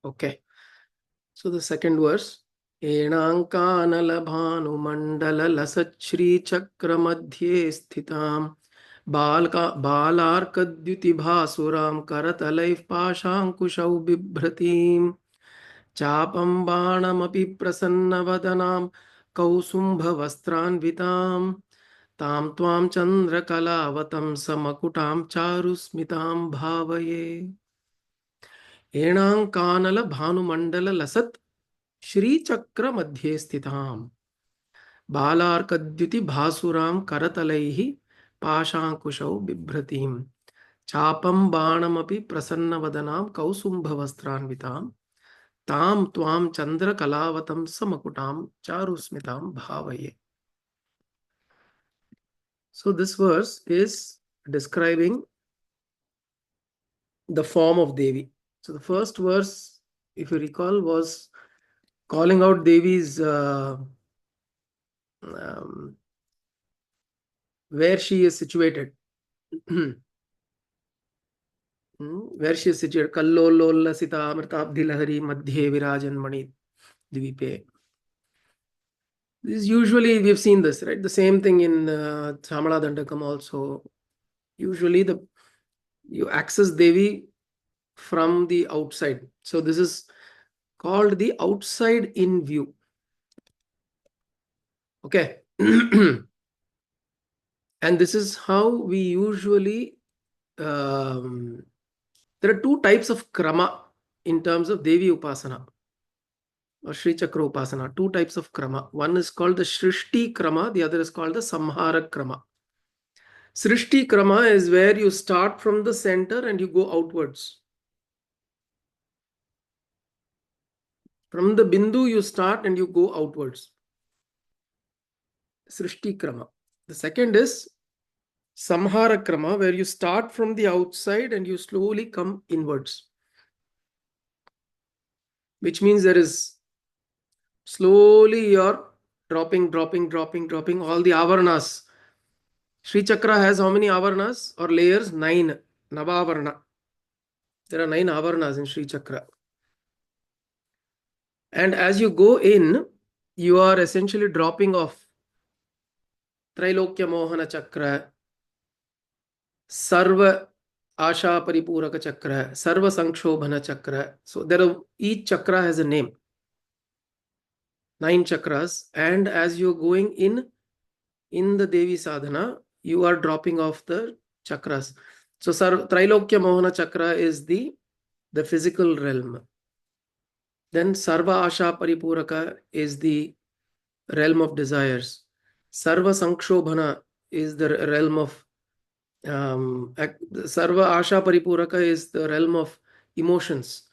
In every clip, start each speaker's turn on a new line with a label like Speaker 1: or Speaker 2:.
Speaker 1: Okay. So the second verse. Enankanala bhanu mandala lasat shri chakra madhye sthitam balarkadyuti bhasuram karatalaif pashankushau bibhratim chapam banamapi prasannavadanam kausumba vastranvitam tam tvam chandrakalaavatam samakutam charusmitam bhavaye. Enankanala bhanumandala lasat Shri Chakra Madhye Sthitam Balarkadyuti Bhasuram Karatalaihi Pashankushau Bibhratim Chapam Banamapi Prasannavadanam Kausumbhavastranvitam Tam Tvam Chandra Kalavatam Samakutam Charusmitam Bhavaye. So this verse is describing the form of Devi. So the first verse, if you recall, was calling out Devi's where she is situated. Where she is situated. Kallololla sita amritabdhilahari madhye virajan mani dvipe. This is usually, we've seen this, right? The same thing in Chamala Dandakam also. Usually you access Devi from the outside. So this is called the outside in view. Okay. And this is how we usually, there are two types of krama in terms of Devi Upasana or Sri Chakra Upasana. Two types of krama. One is called the Srishti krama, the other is called the Samhara krama. Srishti krama is where you start from the center and you go outwards. From the bindu you start and you go outwards. Srishti krama. The second is Samhara krama, where you start from the outside and you slowly come inwards. Which means there is slowly you're dropping all the avarnas. Sri Chakra has how many avarnas or layers? 9. Navavarna. There are 9 avarnas in Sri Chakra. And as you go in, you are essentially dropping off Trailokya Mohana Chakra, Sarva Asha Paripuraka Chakra, Sarva Sankshobhana Chakra. So each chakra has a name. 9 chakras. And as you're going in the Devi Sadhana, you are dropping off the chakras. So Trailokya Mohana Chakra is the physical realm. Then Sarva Asha Paripuraka is the realm of desires. Sarva Sankshobhana is the realm of Sarva Asha Paripuraka is the realm of emotions.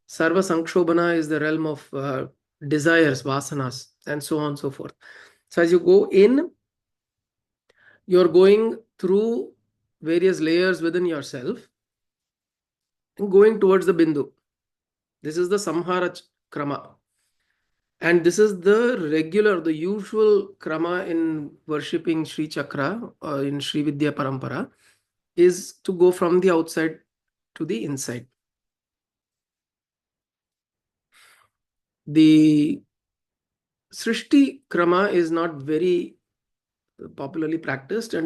Speaker 1: Sarva Sankshobhana is the realm of desires, vasanas, and so on and so forth. So as you go in, you're going through various layers within yourself and going towards the bindu. This is the Samhara krama. And this is the usual krama in worshipping Sri Chakra or in Sri Vidya Parampara is to go from the outside to the inside. The Srishti krama is not very popularly practiced, and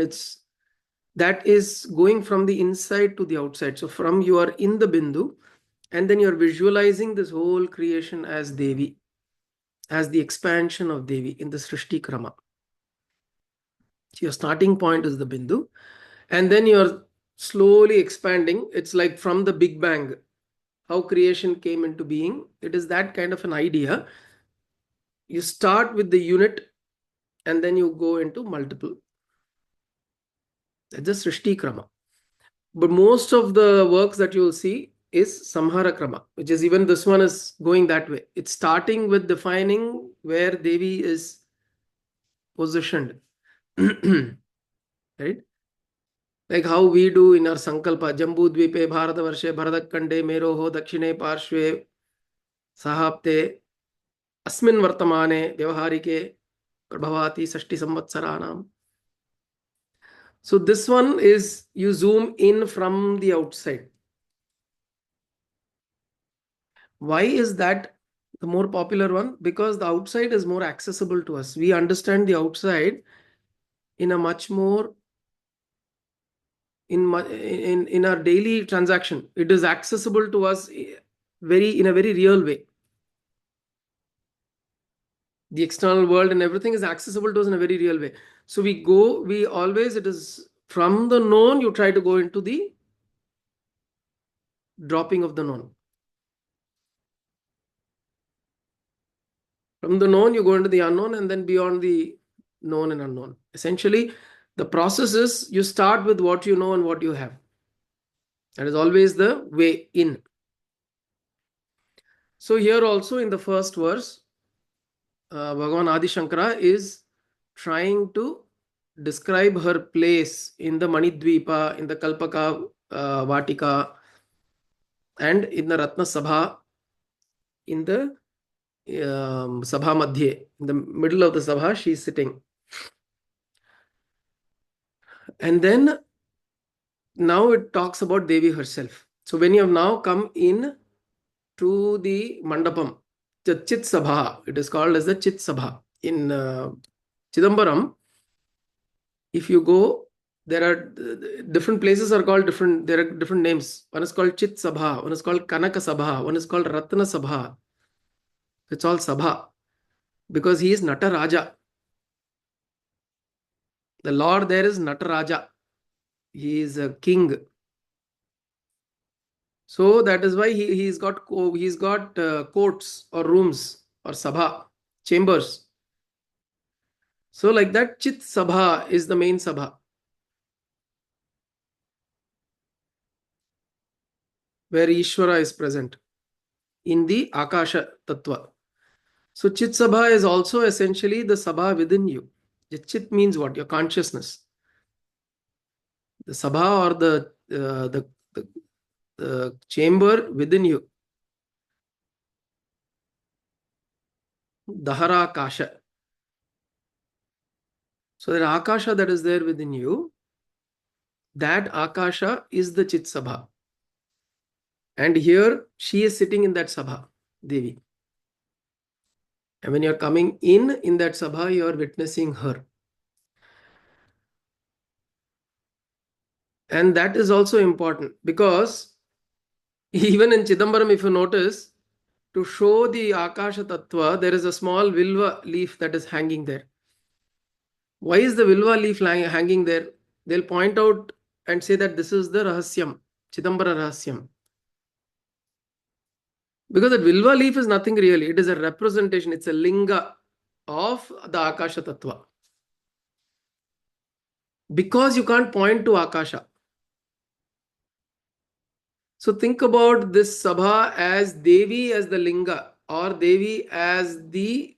Speaker 1: that is going from the inside to the outside. So from you are in the bindu, and then you're visualizing this whole creation as Devi, as the expansion of Devi in the Srishti krama. So your starting point is the bindu, and then you're slowly expanding. It's like from the Big Bang, how creation came into being. It is that kind of an idea. You start with the unit and then you go into multiple. That's the Srishti krama. But most of the works that you will see is Samhara krama, which is even this one is going that way. It's starting with defining where Devi is positioned. Right? Like how we do in our Sankalpa, Jambu Dvipe, Bharatavarshe, Bharatakande, Meroho, Dakshine, Parshve, Sahapte, Asmin Vartamane, Vyavaharike, Prabhavati, Sashti Samvatsaranam. So this one is you zoom in from the outside. Why is that the more popular one? Because the outside is more accessible to us. We understand the outside in a much more in our daily transaction. It is accessible to us in a very real way. The external world and everything is accessible to us in a very real way. So we always, it is from the known, you try to go into the dropping of the known. From the known, you go into the unknown, and then beyond the known and unknown. Essentially, the process is you start with what you know and what you have. That is always the way in. So here also in the first verse, Bhagavan Adi Shankara is trying to describe her place in the Manidvipa, in the Kalpaka Vatika, and in the Ratna Sabha, in the Sabha Madhye, in the middle of the Sabha, she is sitting. And then now it talks about Devi herself. So when you have now come in to the Mandapam, the Chit Sabha, it is called as the Chit Sabha. In Chidambaram, if you go, there are different places are called different, there are different names. One is called Chit Sabha, one is called Kanaka Sabha, one is called Ratna Sabha. It's all Sabha because he is Nataraja. The Lord there is Nataraja. He is a king. So that is why he's got courts or rooms or sabha, chambers. So like that, Chit Sabha is the main sabha, where Ishvara is present in the Akasha Tattva. So Chit Sabha is also essentially the sabha within you. The Chit means what? Your consciousness. The sabha or the chamber within you. Dahara Akasha. So that Akasha that is there within you, that Akasha is the Chit Sabha. And here she is sitting in that Sabha, Devi. And when you're coming in that Sabha, you are witnessing her. And that is also important because even in Chidambaram, if you notice, to show the Akasha Tattva, there is a small Vilva leaf that is hanging there. Why is the Vilva leaf hanging there? They'll point out and say that this is the Rahasyam, Chidambara Rahasyam. Because that Vilva leaf is nothing really. It is a representation. It's a linga of the Akasha Tattva. Because you can't point to Akasha. So think about this Sabha as Devi as the linga or Devi as the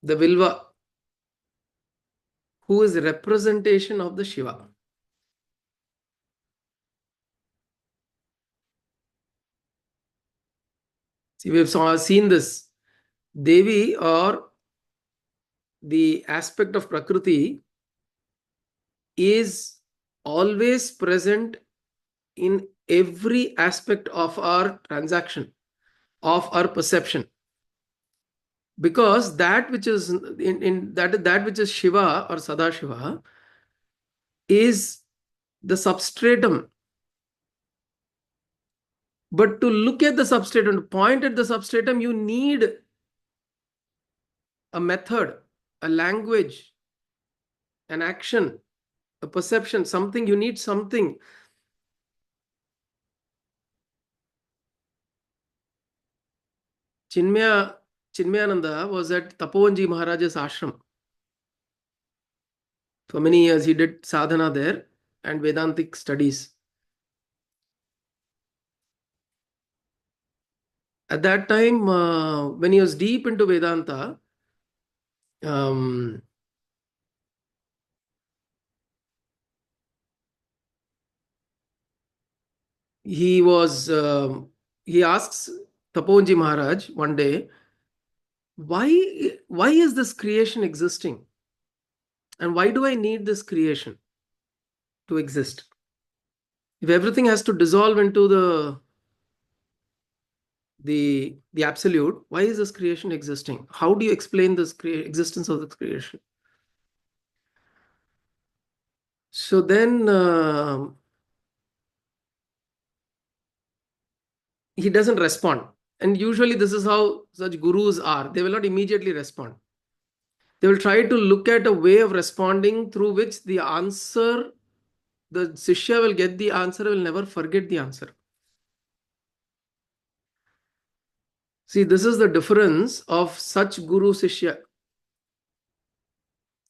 Speaker 1: Vilva, who is a representation of the Shiva. See, we've seen this. Devi or the aspect of Prakriti is always present in every aspect of our transaction, of our perception. Because that which is that which is Shiva or Sadashiva is the substratum. But to look at the substratum, to point at the substratum, you need a method, a language, an action, a perception, something. You need something. Chinmayananda was at Tapovanji Maharaj's ashram. For many years, he did sadhana there and Vedantic studies. At that time, when he was deep into Vedanta, he asks Tapovanji Maharaj one day, why is this creation existing? And why do I need this creation to exist? If everything has to dissolve into the absolute, why is this creation existing? How do you explain this existence of this creation? So then he doesn't respond. And usually this is how such gurus are. They will not immediately respond. They will try to look at a way of responding through which the answer, the Sishya will get the answer, will never forget the answer. See, this is the difference of such Guru Sishya,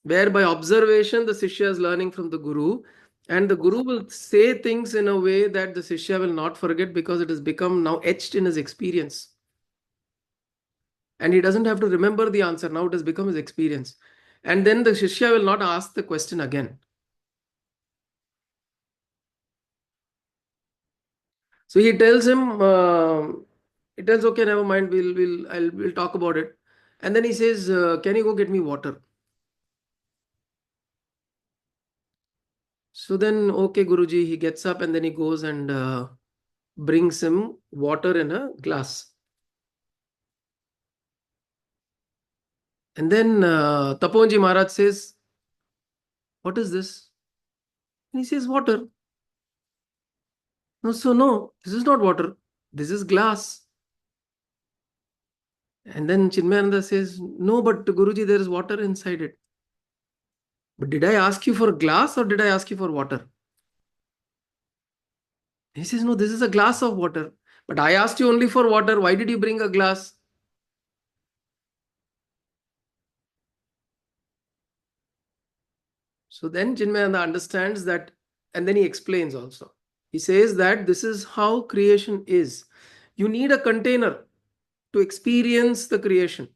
Speaker 1: where by observation the Sishya is learning from the Guru, and the Guru will say things in a way that the Sishya will not forget because it has become now etched in his experience. And he doesn't have to remember the answer, now it has become his experience. And then the Shishya will not ask the question again. So he tells him, he tells, okay, never mind, we'll talk about it. And then he says, can you go get me water? So then, okay, Guruji, he gets up and then he goes and brings him water in a glass. And then Taponji Maharaj says, what is this? And he says, water. No, so no, this is not water. This is glass. And then Chinmayananda says, no, but Guruji, there is water inside it. But did I ask you for glass or did I ask you for water? He says, no, this is a glass of water. But I asked you only for water. Why did you bring a glass? So then Chinmayananda understands that, and then he explains also. He says that this is how creation is. You need a container to experience the creation.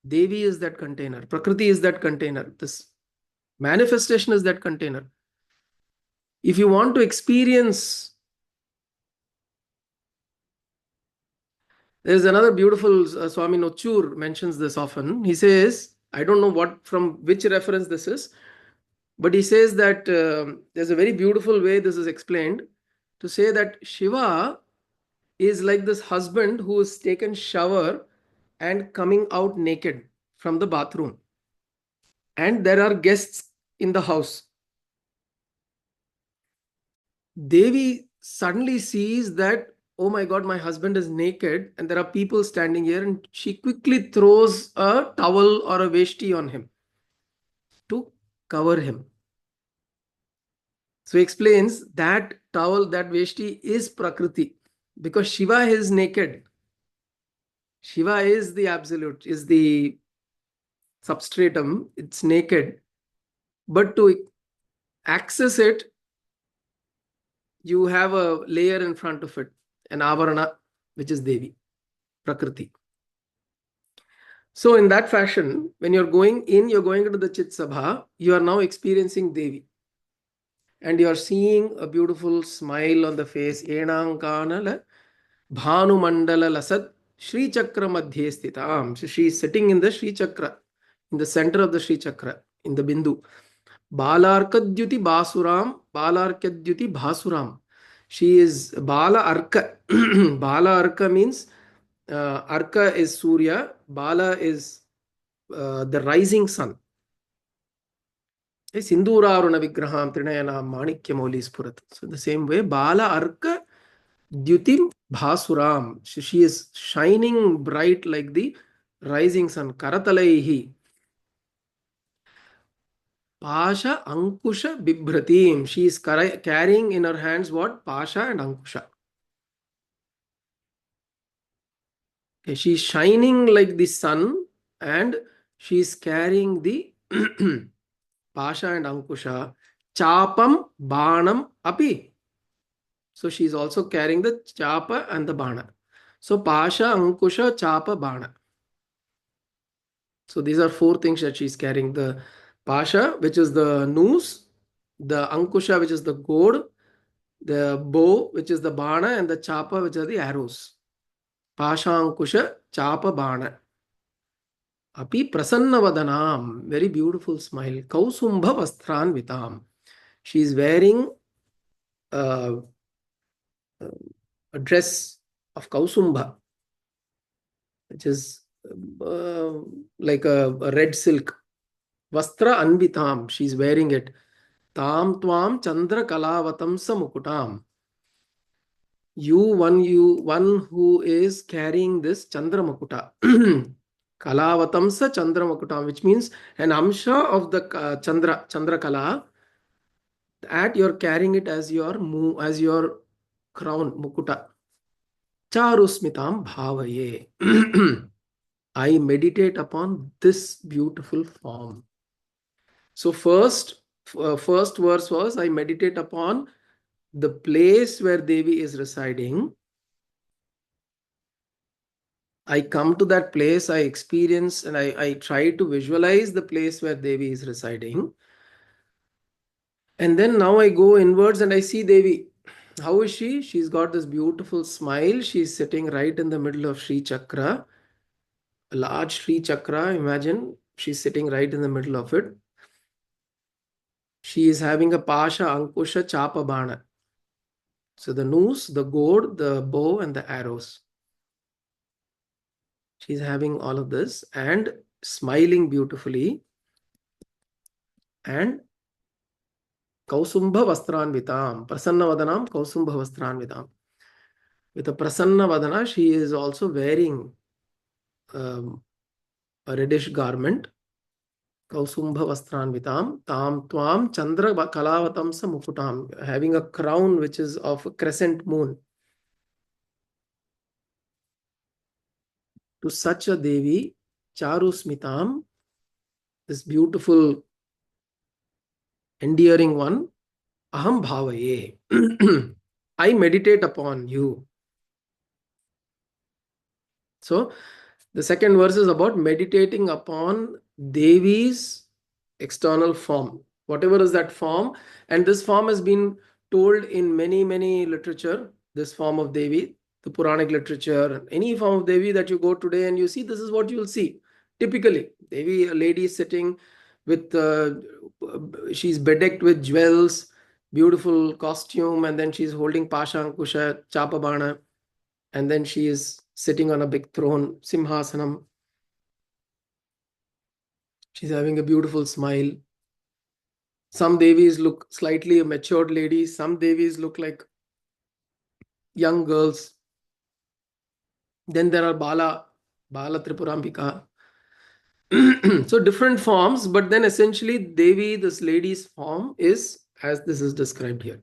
Speaker 1: Devi is that container. Prakriti is that container. This manifestation is that container. If you want to experience, there's another beautiful Swami Nochur mentions this often. He says, I don't know what from which reference this is, but he says that there's a very beautiful way this is explained to say that Shiva is like this husband who has taken shower and coming out naked from the bathroom. And there are guests in the house. Devi suddenly sees that, oh my God, my husband is naked and there are people standing here, and she quickly throws a towel or a veshti on him to cover him. So he explains that towel, that veshti is Prakriti because Shiva is naked. Shiva is the absolute, is the substratum, it's naked. But to access it, you have a layer in front of it, an avarana, which is Devi, Prakriti. So in that fashion, when you're going into the Chit Sabha, you are now experiencing Devi. And you are seeing a beautiful smile on the face. Enankanala Bhanu Mandala Lasat Shri Chakra Madhye Sthitam. So she is sitting in the Shri Chakra, in the center of the Shri Chakra, in the Bindu. Balarkadyuti Basuram, Balarkadyuti Bhasuram. She is Bala Arka. Bala Arka means Arka is Surya, Bala is the rising sun. Sinduraruna Vigraham Trinayana Manikya Moli Spurat. So the same way, Bala Arka Dyutim Bhasuram. She is shining bright like the rising sun. Karatalaihi. Pasha Ankusha Bibhratim. She is carrying in her hands what? Pasha and Ankusha. Okay, she is shining like the sun and she is carrying the Pasha and Ankusha. Chapam Banam Api. So she is also carrying the Chapa and the Bana. So Pasha, Ankusha, Chapa, Bana. So these are four things that she is carrying. The Pasha, which is the noose, the Ankusha, which is the gourd, the bow, which is the Bana, and the Chapa, which are the arrows. Pasha, Ankusha, Chapa, Bana. Api Prasanna Vadanam. Very beautiful smile. Kausumba Vastran Vitam. She is wearing uh, a dress of Kausumba, which is uh, like a red silk. Vastra Anvitam, she's wearing it. Tam Tvam Chandra Kalavatam Samukutam. You one who is carrying this Chandra Makuta. Kalavatamsa Chandra Makutam, which means an amsha of the Chandra Kala, that you're carrying it as your crown, Mukuta. Charusmitam Bhavaye. I meditate upon this beautiful form. So first verse was, I meditate upon the place where Devi is residing. I come to that place, I experience, and I try to visualize the place where Devi is residing. And then now I go inwards and I see Devi. How is she? She's got this beautiful smile. She's sitting right in the middle of Sri Chakra, a large Sri Chakra. Imagine she's sitting right in the middle of it. She is having a Pasha, Ankusha, Chapa, Bana. So the noose, the gourd, the bow, and the arrows. She's having all of this and smiling beautifully. And Kausumba Vastranvitam, Prasanna Vadanam, Kausumba Vastranvitam. With a Prasanna Vadana, she is also wearing a reddish garment. Kausumba Vastranvitam, Tam Tvam Chandra Kalavatam Samukutam, having a crown which is of a crescent moon. To such a Devi, Charusmitam, this beautiful, endearing one, Aham Bhavaye. I meditate upon you. So the second verse is about meditating upon Devi's external form, whatever is that form. And this form has been told in many literature, this form of Devi, the Puranic literature, any form of Devi that you go today and you see, this is what you will see. Typically, Devi, a lady sitting with, she's bedecked with jewels, beautiful costume, and then she's holding Pasha, Ankusha, Chapabana, and then she is sitting on a big throne, Simhasanam. She's having a beautiful smile. Some Devis look slightly a matured lady. Some Devis look like young girls. Then there are Bala Tripurambika. So different forms, but then essentially Devi, this lady's form, is as this is described here.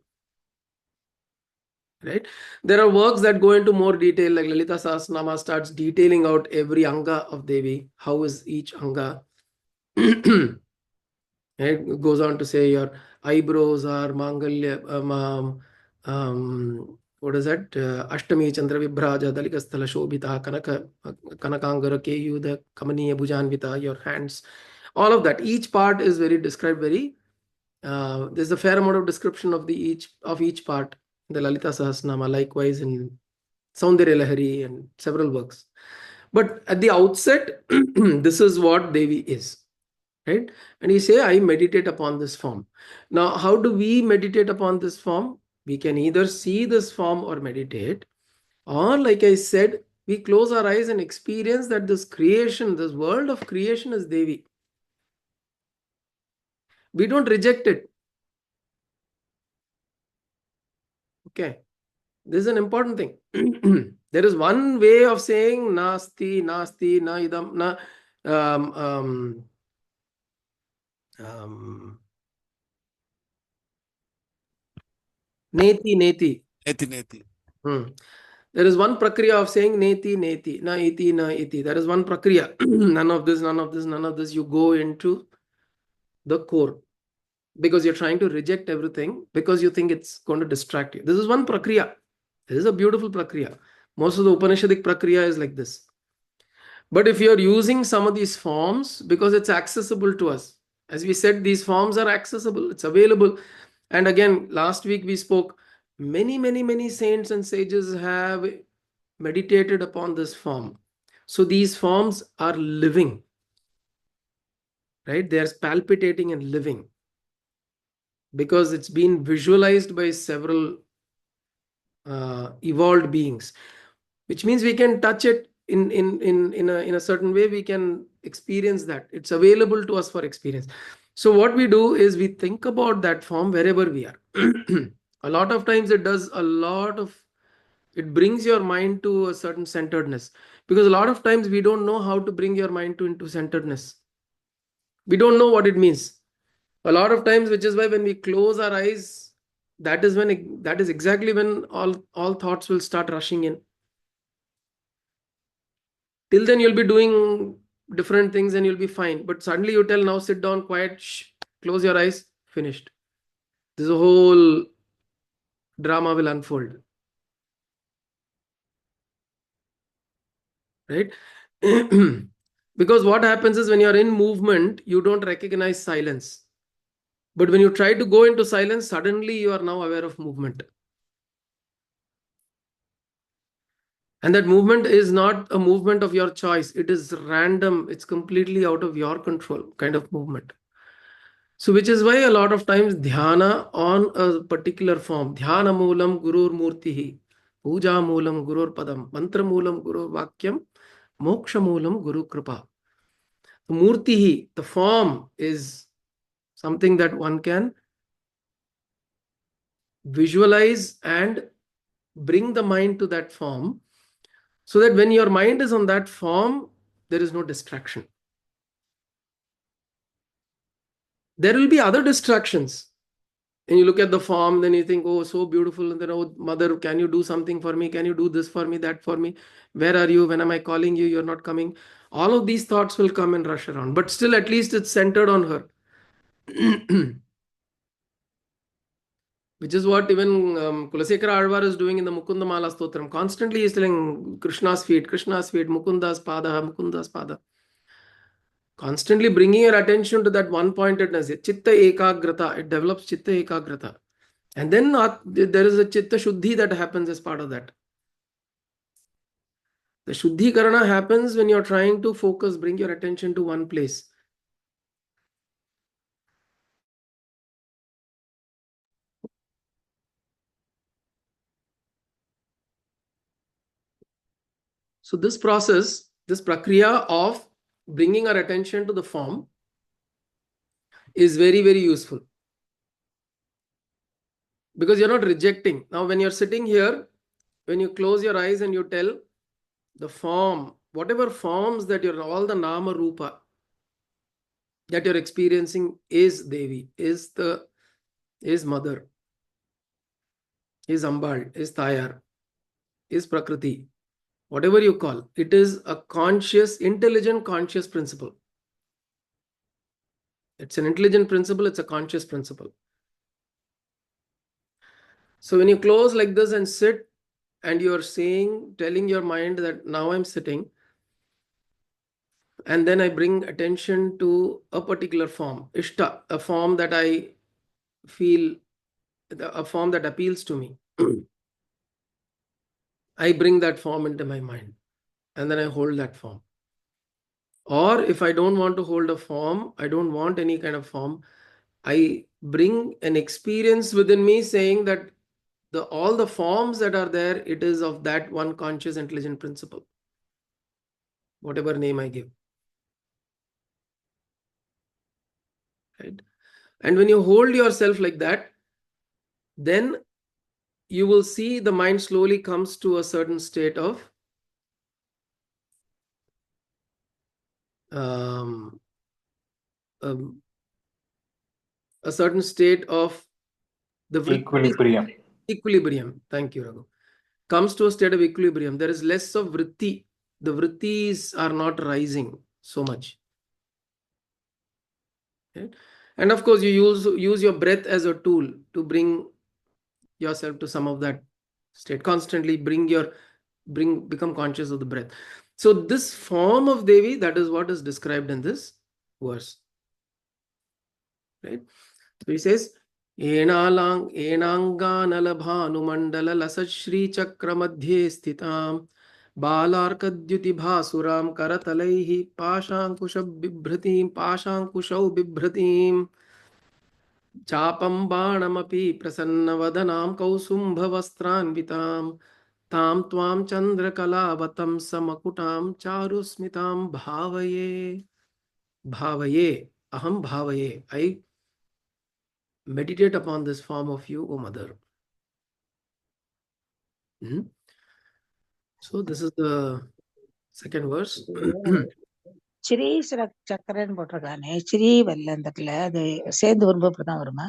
Speaker 1: Right? There are works that go into more detail, like Lalita Sahasranama starts detailing out every anga of Devi. How is each anga? It goes on to say your eyebrows are Mangalya, what is that? Ashtami Chandra Vibhraja Dalikasthala Shobhita Kanakangara Keyuda Kamaniya Bhujanvita, your hands, all of that. Each part is very described very. There's a fair amount of description of each part in the Lalita Sahasranama, likewise in Saundarya Lahari and several works. But at the outset, this is what Devi is. Right? And you say, I meditate upon this form. Now, how do we meditate upon this form? We can either see this form or meditate, or like I said, we close our eyes and experience that this creation, this world of creation is Devi. We don't reject it. Okay. This is an important thing. There is one way of saying nasti, nasti, na idam, na neti, neti.
Speaker 2: Neti, neti.
Speaker 1: There is one prakriya of saying neti, neti, na iti, na iti. There is one prakriya. None of this, none of this, none of this. You go into the core because you're trying to reject everything because you think it's going to distract you. This is one prakriya. This is a beautiful prakriya. Most of the Upanishadic prakriya is like this. But if you're using some of these forms because it's accessible to us, as we said, these forms are accessible, it's available. And again, last week we spoke, many saints and sages have meditated upon this form. So these forms are living, right? They are palpitating and living. because it's been visualized by several evolved beings, which means we can touch it in a certain way. We can experience that. It's available to us for experience. So what we do is we think about that form wherever we are. A lot of times it does a lot of, it brings your mind to a certain centeredness, because a lot of times we don't know how to bring your mind to into centeredness. We don't know what it means a lot of times, which is why when we close our eyes, that is when that is exactly when all thoughts will start rushing in. Till then you'll be doing different things and you'll be fine, but suddenly you tell, now sit down, quiet, shh, close your eyes, finished. This whole drama will unfold, right? Because what happens is, when you're in movement, you don't recognize silence, but when you try to go into silence, suddenly you are now aware of movement. And that movement is not a movement of your choice. It is random. It's completely out of your control kind of movement. So which is why a lot of times dhyana on a particular form, dhyana moolam gurur murtihi, puja moolam gurur padam, mantra moolam gurur vakyam, moksha moolam guru kripa. Murtihi, the form, is something that one can visualize and bring the mind to that form, so that when your mind is on that form, there is no distraction. There will be other distractions. And you look at the form, then you think, oh, so beautiful. And then, oh, mother, can you do something for me? Can you do this for me, that for me? Where are you? When am I calling you? You're not coming. All of these thoughts will come and rush around. But still, at least it's centered on her. Which is what even Kulasekara Alvar is doing in the Mukunda Mala Stotram. Constantly he's telling Krishna's feet, Mukunda's Pada, Mukunda's Pada. Constantly bringing your attention to that one pointedness. Chitta Ekagrata. It develops Chitta Ekagrata. And then there is a Chitta Shuddhi that happens as part of that. The Shuddhi Karana happens when you're trying to focus, bring your attention to one place. So this process, this prakriya of bringing our attention to the form is very, very useful. Because you're not rejecting. Now, when you're sitting here, when you close your eyes and you tell the form, whatever forms that you're, all the nama rupa that you're experiencing is Devi, is mother, is Ambal, is Tayar, is Prakriti, whatever you call, it is a conscious, intelligent, conscious principle. It's an intelligent principle, it's a conscious principle. So when you close like this and sit, and you're saying, telling your mind that now I'm sitting, and then I bring attention to a particular form, Ishta, a form that I feel, a form that appeals to me. I bring that form into my mind, and then I hold that form. Or if I don't want to hold a form, I don't want any kind of form, I bring an experience within me saying that all the forms that are there, it is of that one conscious intelligent principle, whatever name I give. Right? And when you hold yourself like that, then you will see the mind slowly comes to a certain state of um, um, a certain state of the
Speaker 2: Equilibrium.
Speaker 1: equilibrium. Thank you, Raghu. Comes to a state of equilibrium. There is less of vritti. The vrittis are not rising so much. Okay? And of course, you use your breath as a tool to bring yourself to some of that state. Constantly become conscious of the breath. So this form of Devi, that is what is described in this verse. Right? So he says, Enanganalabhanumandala lasashri chakra madhye sthitam balarkadyuti bhasuram karatalaihi pashankushau bibhratim चापं बाणमपि प्रसन्नवदनां कौसुम्भवस्त्रान्वितां तां त्वां चन्द्रकलावतं समकुटां चारुस्मितां भावये. Bhavaye, aham bhavaye. I meditate upon this form of you, O Mother. Mhm. So this is the second verse.
Speaker 2: Sri சக்கரன்னு போட்டிருக்கானே, Sri வரல அந்த இடத்துல, அது சேர்ந்து வரும்போது இப்படிதான் வருமா?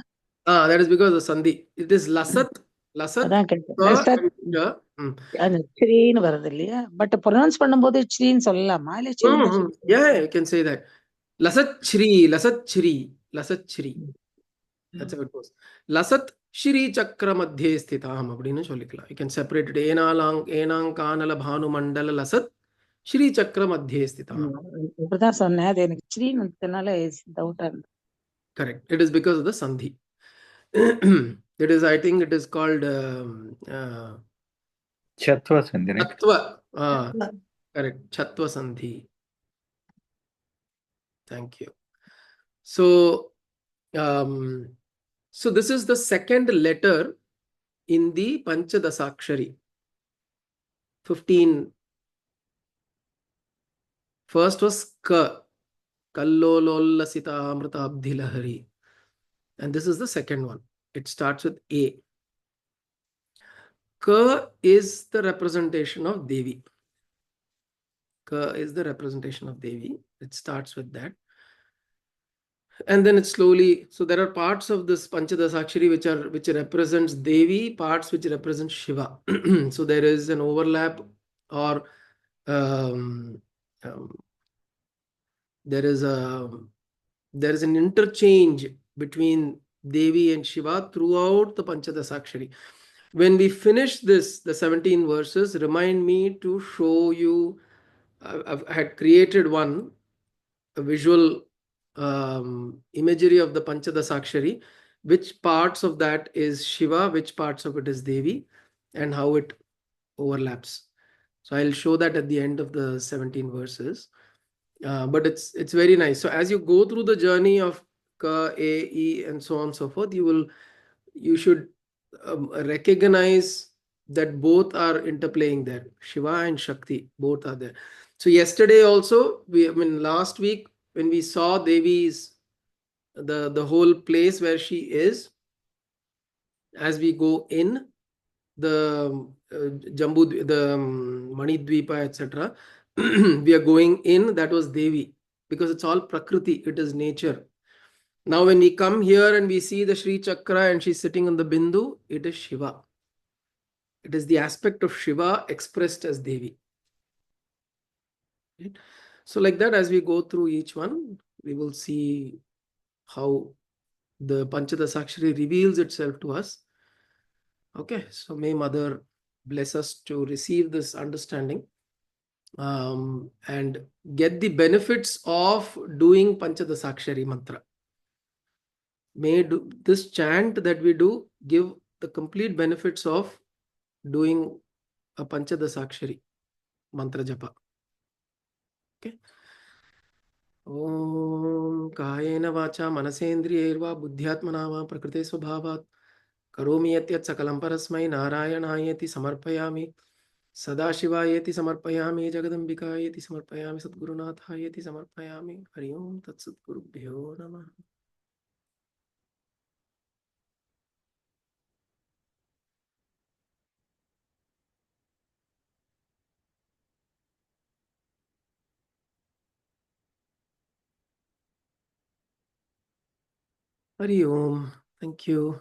Speaker 1: That is because of Sandhi. It is Lasat, Lasat,
Speaker 2: அதான் கேட்டேன்.
Speaker 1: Ka
Speaker 2: லசத்
Speaker 1: and Sha.
Speaker 2: அது ஸ்ரீன்னு வருது இல்லையா? பட் ப்ரொனவுன்ஸ் பண்ணும்போது ஸ்ரீன்னு சொல்லலாமா இல்ல ஸ்ரீன்னு தான் சொல்லி?
Speaker 1: Yeah, you can say that. Lasat Shri, Lasat Shri, Lasat Shri. That's how it goes. Lasat Shri Chakra Madhye Sthitaham அப்படின்னு சொல்லிக்கலாம். You can separate it. ஏனாங் கானல Banu மண்டல லசத் ஸ்ரீ சக்கர மத்தியே ஸ்திதா.
Speaker 2: இப்படிதான் சொன்னேன். அது எனக்கு ஸ்ரீன்னு வந்ததுனால டவுட்டா இருந்தது.
Speaker 1: Correct. It is because of the sandhi. It is, I think it is called
Speaker 3: Chatva Sandhi, right?
Speaker 1: Chatva. Correct. Chatva Sandhi. Thank you. So, so this is the second letter in the Panchadasakshari. 15. First was Ka. Kallololasita amrita abdhilahari. And this is the second one. It starts with A. Ka is the representation of Devi. Ka is the representation of Devi. It starts with that. And then it slowly, so there are parts of this Panchadasakshari which represents Devi, parts which represent Shiva. So there is an overlap, or there is an interchange between Devi and Shiva throughout the Panchadasakshari. When we finish this, the 17 verses, remind me to show you. I had created a visual imagery of the Panchadasakshari, which parts of that is Shiva, which parts of it is Devi, and how it overlaps. So I'll show that at the end of the 17 verses. But it's very nice. So as you go through the journey of Ka, A, E, and so on and so forth, you should recognize that both are interplaying there. Shiva and Shakti, both are there. So yesterday also, last week, when we saw Devi's, the whole place where she is, as we go in the Jambu, the Manidvipa, etc. We are going in, that was Devi, because it's all Prakriti, it is nature. Now when we come here and we see the Sri Chakra and she's sitting on the Bindu, it is Shiva. It is the aspect of Shiva expressed as Devi. Right? So like that, as we go through each one, we will see how the Panchadasakshari reveals itself to us. Okay, so may Mother bless us to receive this understanding and get the benefits of doing Panchadasakshari mantra. May this chant that we do give the complete benefits of doing a Panchadasakshari mantra japa. Okay. Om Kayena Vacha Manasendriyerva Buddhyatmana va Prakrite Swabhavat Karomi Yatyat Sakalam Parasmai Narayanayeti Samarpayami Sadashivayeti Samarpayami Jagadambikayeti Samarpayami Sadgurunathayeti Samarpayami Hari Om Tat Sat Gurubhyo Namah. Hari Om. Thank you.